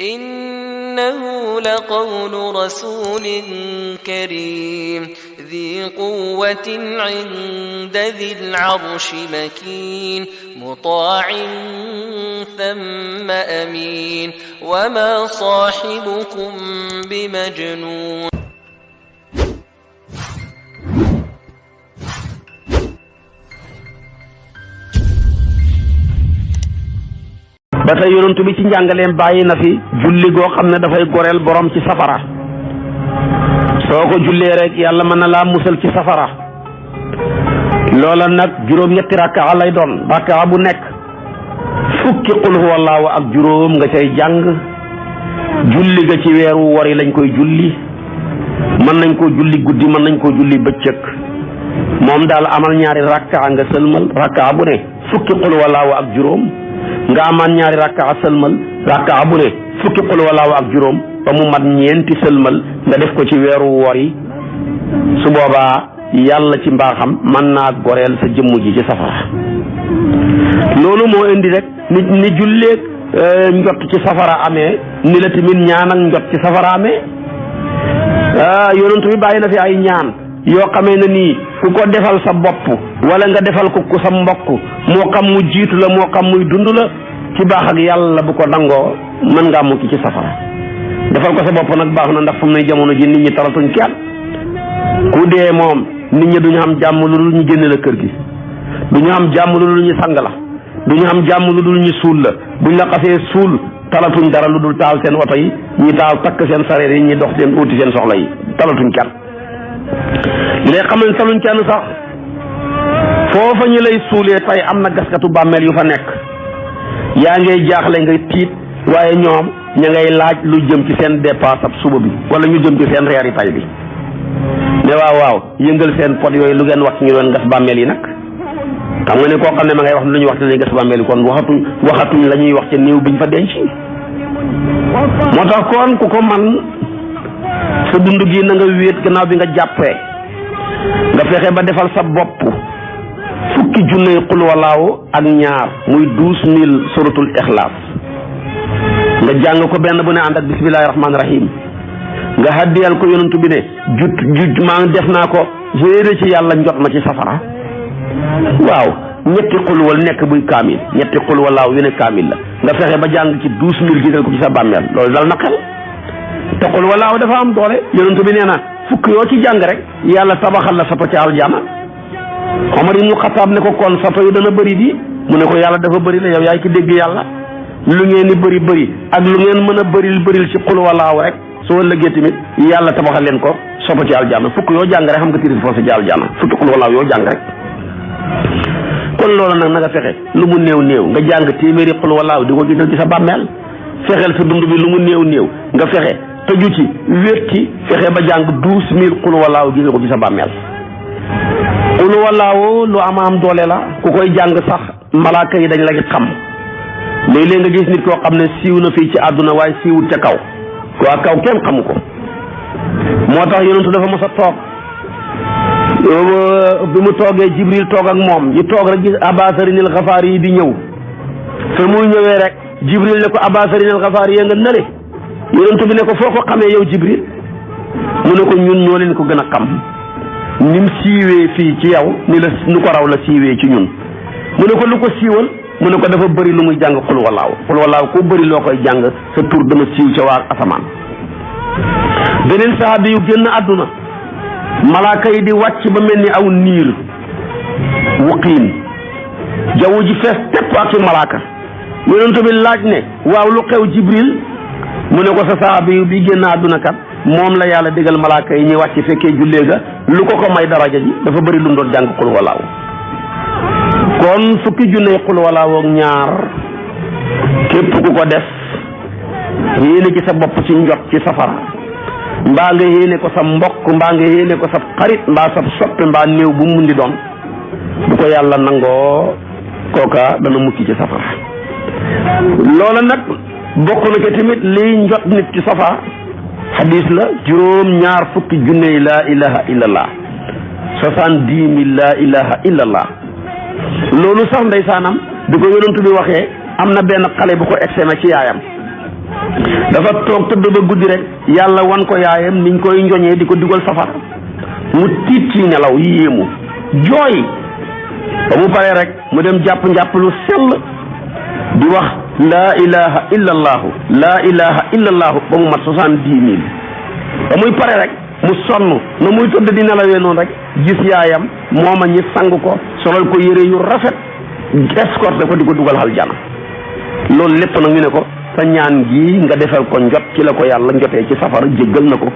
إنه لقول رسول كريم ذي قوة عند ذي العرش مكين مطاع ثم أمين وما صاحبكم بمجنون ba tey yonent bi ci njàngaleem bàyyi na fi julli goo xam ne dafay goreel borom ci safara soo ko jullee rek yàlla mën na laa musal ci safara loola nag juróom-ñetti rakkaa lay doon rakkaa bu nekk fukki qul huwallaahu ak juróom nga cay jàng julli ga ci weeru wori lañ koy julli mën nañ koo julli guddi mën nañ koo julli bëccëg moom daal amal ñaari rakkaa nga sëlmal rakkaa bu ne fukki qul huwallaahu ak juróom nga amaan ñaari rakkaa sëlmal rakkaa bu ne fukki qul huwallaahu ak juróom ba mu mat ñeenti sëlmal nga def ko ci weeru woor yi su boobaa yàlla ci mbaaxam mën naa goreel sa jëmm ji ci safara loolu moo indi rek ni julleeg njot ci safara amee ni la tamit ñaan ak njot ci safara amee yonent bi bàyyi na fi ay ñaan yoo xamee ne nii ku ko defal sa bopp wala nga defal ko sa mbokk moo xam mu jiitu la moo xam muy dund la ci baax ak yàlla bu ko dangoo mën ngaa mucc ci safara defal ko sa bopp nag baax na ndax fu mu ne jamono ji nit ñi talatuñ kenn ku dee moom nit ñi duñu am jàmm lu dul ñu génne la kër gi duñu am jàmm lu dul ñu sang la duñu am jàmm lu dul ñu suul la buñ la xasee suul talatuñ dara lu dul taal seen oto yi ñi taal takk seen sareer yi ñi dox seen uuti seen soxla yi talatuñ kenn léegi xam ne taluñ kenn sax foofa ñu lay suulee tey am na gaskatu bàmmeel yu fa nekk yaa ngay jaaxle nga tiit waaye ñoom ña ngay laaj lu jëm ci seen dépasse ab suba bi wala ñu jëm ci seen reer yi tay bi ne waaw yëngal seen pot yooyu lu ngeen wax ñu doon gas bàmmeel yi nag xam nga ne koo xam ne ma ngay wax lu ñuy wax te lañuy gas bàmmeel yi kon waxatuñ la ñuy wax ca néew biñ fa denc moo tax kon ku ko man sa dund gi na nga wéet gannaaw bi nga jàppee nga fexe ba defal sa bopp fukki junne qul huwallaahu ak ñaar muy 12000 suratul ixlaas nga jàng ko benn bu ne ànd ak bismillaahi rahmaani rahiim nga haddiyal ko yonantu bi ne jut maa ngi def naa ko yéene ci yàlla njot ma ci safara waaw ñetti qul wal nekk buy kaamil ñetti qul huwallaahu yu ne kaamil la nga fexe ba jàng ci 12000 gisal ko ci sa bàmmeel loolu dal na xel te qul huwallaahu dafa am doole yonantu bi nee na fukk yoo ci jàng rek yàlla tabaxal la sato ci aljana Omar ibnu Xataab ne ko kon sato yu dana bëri bi mu ne ko yàlla dafa bëri la yow yaay ki dégg yàlla lu ngeen ni bëri ak lu ngeen mën a bëril ci qul huwallaahu rek soo lëggee tamit yàlla tabaxal leen ko soto ci aljana fukk yoo jàng rek xam nga tiri foofu ci aljana fukki qul huwallaahu yoo jàng rek kon loolu nag na nga fexe lu mu néew nga jàng téeméeri qul huwallaahu di ko gisal ci sa bàmmeel fexeel sa dund bi lu mu néew nga fexe tëju ci wéet ci fexe ba jàng 12000 qul huwallaahu gisal ko ci sa bàmmeel qul huwallaahu lu am doole la ku koy jàng sax malaaka yi dañ la xam léeg-léeg nga gis nit koo xam ne siiw na fii ci àdduna waaye siiwut ca kaw waa kaw kenn xamu ko moo tax yonentu dafa mos a toog bi mu toogee Jibril toog ak moom ñu toog rek gis Abaasarinil Xafaari yi di ñëw fa muy ñëwee rek Jibril ne ko Abaasarinil Xafaari yi nga nële yonentu bi ne ko foo ko xamee yow Jibril mu ne ko ñun ñoo leen ko gën a xam nim siiwee fii ci yow ni la nu ko raw la siiwee ci ñun mu ne ko lu ko siiwal mu ne ko dafa bëri lu muy jàng qul huwallaahu ku bëri loo koy jàng sa tur dana siiw ca waa asamaan beneen sahabi yu génn àdduna malaaka yi di wàcc ba mel ni aw niir wuqiin jaww ji fees tepp ak ci malaaka yonent bi laaj ne waaw lu xew Jibril mu ne ko sa sahabi yu bi génn àdduna kat moom la yàlla digal malaaka yi ñuy wàcc fekkee jullee ga lu ko may daraja ji dafa bëri lu mu doon jàng qul huwallaahu kon fukki junne qul huwallaahu ak ñaar képp ku ko def yéene ci sa bopp ci njot ci safara mbaa nga yéene ko sa mbokk mbaa nga yéene ko sa xarit mbaa sa soppe mbaa néew bu mu di doon bu ko yàlla nangoo kooka dana mucc ci safara loola nag bokk na ko tamit liy njot nit ci safara xadis la juróom-ñaar fukki junne yi laa ilaha illallah 70 000 laa ilaha illallah loolu sax ndeysaanam bi ko yonantu bi waxee am na benn xale bu ko exeme ci yaayam dafa toog tëdd ba guddi rek yàlla wan ko yaayam niñ koy njoñee di ko dugal safara mu tiit ci nelaw yéemu jooy ba mu paree rek mu dem jàpp njàpp lu sell di wax laa ilaha illa allaahu laa ilaha illa allaahu ba mu mat 70 000 ba muy pare rek mu sonn na muy tëdd di nelawee noonu rek gis yaayam mooma ñi sang ko solal ko yére yu rafet escorté ko di ko dugal aljana loolu lépp nag ñu ne ko sa ñaan gi nga defal ko njot ci la ko yàlla njotee ci safara jéggal na ko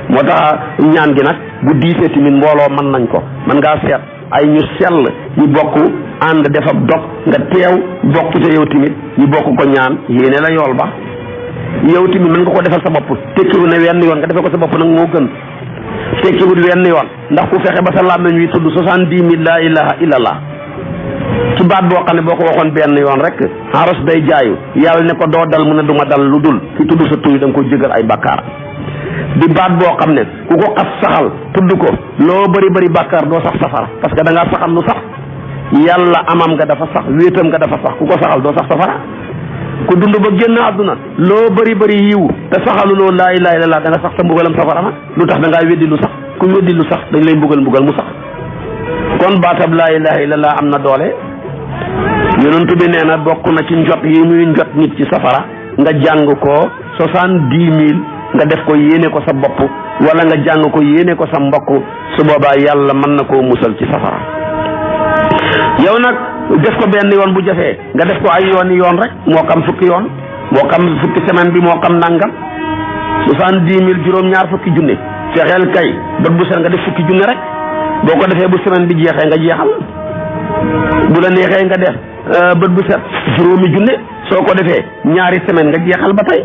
moo tax ñaan gi nag bu diisee tamit mbooloo mën nañ ko mën ngaa seet ay ñu sell ñu bokk ànd def ab dog nga teew bokk ca yow tamit ñu bokk ko ñaan yéene la yool ba yow tamit mën nga ko defal sa bopp tekkiwul ne wenn yoon nga defal ko sa bopp nag moo gën tekkiwul wenn yoon ndax ku fexe ba sa làmmiñ wi tudd 70 000 laa ilaha illallah ci baat boo xam ne boo ko waxoon benn yoon rek aros day jaayu yàlla ne ko doo dal mu ne duma dal lu dul ci tudd sa tur da nga ko jégal ay bàkkaar di baat boo xam ne ku ko xas saxal tudd ko loo bëri bàkkaar doo sax safara parce que da ngaa saxal lu sax yàlla amam nga dafa sax wéetam nga dafa sax ku ko saxal doo sax safara ku dund ba génn àdduna loo bëri yiw te saxalu loo laa ilaaha illallaah da nga sax sa mbugalam safara ma lu tax da ngaa weddi lu sax ku weddi lu sax dañ lay mbugal mu sax kon baatab laa ilaaha illallaah am na doole yonent bi nee na bokk na ci njot yi muy njot nit ci safara nga jàng ko 70 000 nga def ko yéene ko sa bopp wala nga jàng ko yéene ko sa mbokk su boobaa yàlla mën na koo musal ci safara yow nag def ko benn yoon bu jafee nga def ko ay yoon rek moo xam fukki yoon moo xam fukki semaine bi moo xam nangam 70 000 juróom-ñaar fukki junne fexeel kay bët bu set nga def fukki junne rek boo ko defee bu semaine bi jeexee nga jeexal bu la neexee nga def bët bu set juróomi junne soo ko defee ñaari semaine nga jeexal ba tey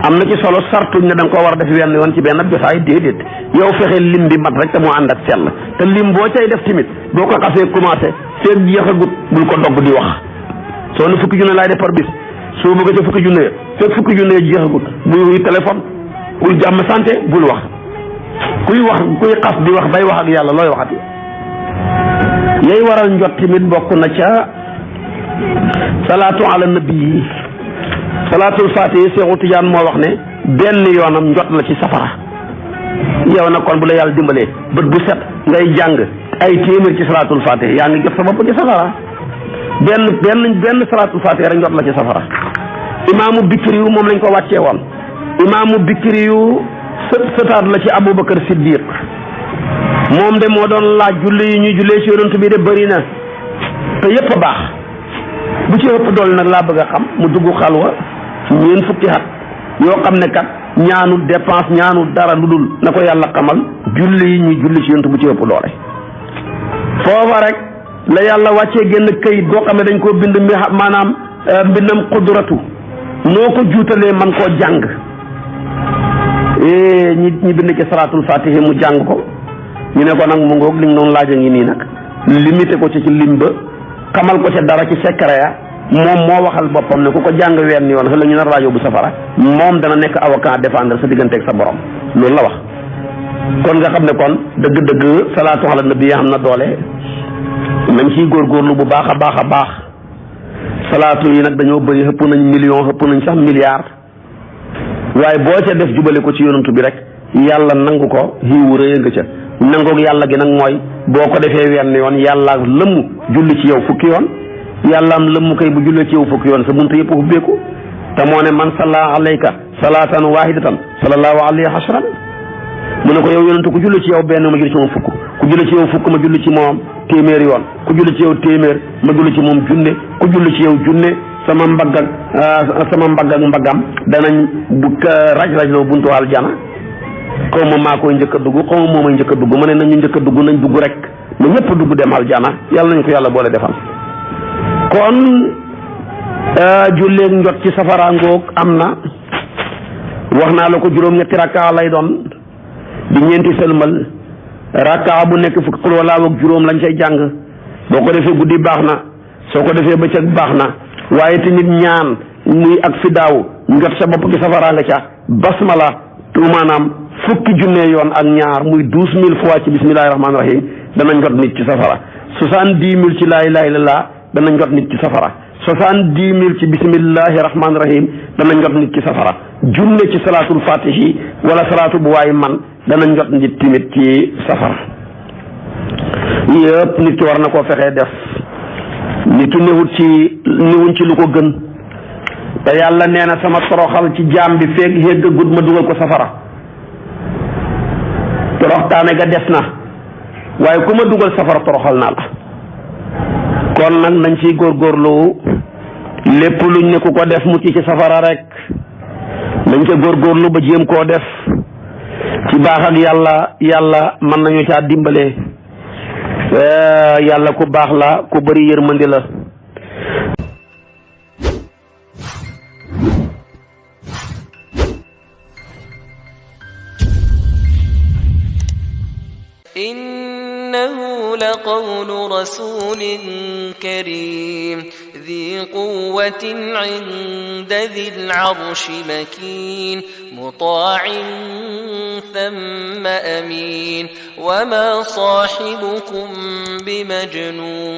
am na ci solo sartuñ ne da nga koo war a def wenn yoon ci benn jotaay déedéet yow fexe lim bi mat rek te moo ànd ak sell te lim boo cay def tamit boo ko xasee commencé feeg jeexagut bul ko dogg di wax soo ne fukki junne laay def par bis soo bëgg ca fukki junne feeg fukki junne jeexagut bul wuy téléphone bul jàmm santé bul wax kuy xas di wax bay wax ak yàlla looy waxati yay waral njot tamit bokk na ca salaatu ala nabi salaatul faatihi Seexu Tijaan moo wax ne benn yoonam njot la ci safara yow nag kon bu la yàlla dimbalee bët bu set ngay jàng ay téeméer ci salaatul faatihi yaa ngi jot sa bopp ci safara benn salaatul faatihi rek njot la ci safara imaamu Bikri yu moom lañ ko wàccee woon imaamu Bikri yu sëtaat la ci Abubakar Siddiq moom de moo doon laaj julli yi ñuy jullee ci yonent bi de bëri na te yépp a baax bu ci ëpp dool nag laa bëgg a xam mu dugg xalwa ñeen fukki at yoo xam ne kat ñaanul dépense ñaanul dara lu dul na ko yàlla xamal julli yi ñuy julli ci yonent bu ci ëpp doole foofa rek la yàlla wàccee génn këyit boo xam ne dañ koo bind maanaam mbindam xudratu noo ko juutalee man koo jàng ñi bind ci salaatul fatihi mu jàng ko ñu ne ko nag mu ngoog li nga doon laaj a ngi nii nag limité ko ci lim ba xamal ko ca dara ci secret ya moom moo waxal boppam ne ku ko jàng wenn yoon xëy na ñu nar laa yóbbu safara moom dana nekk avocat défendre sa digganteeg sa borom loolu la wax. kon nga xam ne kon dëgg-dëgg salaatu ala nabi am na doole nañ ciy góorgóorlu bu baax a baax salaatu yi nag dañoo bëri xëpp nañ million xëpp nañ sax milliard waaye boo ca def jubale ko ci yonantu bi rek yàlla nangu ko xiiwu rëy nga ca nangoog yàlla gi nag mooy boo ko defee wenn yoon yàlla lëmm julli ci yow fukki yoon yàlla am lëmm kay bu jullee ci yow fukki yoon sa buntu yëpp ubbeeku te moo ne man salla alayka salaatan wahidatan sallallahu alayhi ashran mu ne ko yow yonentu ku julli ci yow benn ma julli ci moom fukk ku julli ci yow fukk ma julli ci moom téeméer yoon ku julli ci yow téeméer ma julli ci moom junne ku julli ci yow junne sama mbagg ak mbaggam danañ bu raj loo buntu aljana xaw ma maa koy njëkk a dugg xaw ma moomay njëkk a dugg ma ne nañu njëkk a dugg nañ dugg rek na ñëpp dugg dem aljana yàlla nañ ko yàlla boole defal kon julleeg njot ci safara ngoog am na wax naa la ko juróom-ñetti rakka lay doon di ñeenti sëlmal rakka bu nekk fukk xul wala ak juróom lañ cay jàng boo ko defee guddi baax na soo ko defee bëccëg baax na waaye tamit ñaan muy ak fidaaw njot sa bopp ci safara nga ca basmala maanaam fukki junne yoon ak ñaar muy 12000 fois ci bismillahi rahmaani rahim dana njot nit ci safara 70000 ci laa ilaaha illallaah dana njot nit ci safara 70,000 ci bismillahi rahmaani rahim dana njot nit ci safara. junne ci salaatul fatihi wala salaatu bu waay man dana njot nit timit ci safara. yëpp nit ki war na koo fexee def. nit ki niwuñ ci lu ko gën. te yàlla nee na sama toroxal ci jaam bi feeg hégg gud ma dugal ko safara. toroxtaane ga des na waaye ku ma dugal safara toroxal naa la. kon nag nañ ciy góorgóorlu lépp luñ ne ku ko def mucc ci safara rek nañ ca góorgóorlu ba jéem koo def ci baax ak yàlla mën nañu caa dimbale. yàlla ku baax la ku bari yërmandi la. إنه لقول رسول كريم ذي قوة عند ذي العرش مكين مطاع ثم أمين وما صاحبكم بمجنون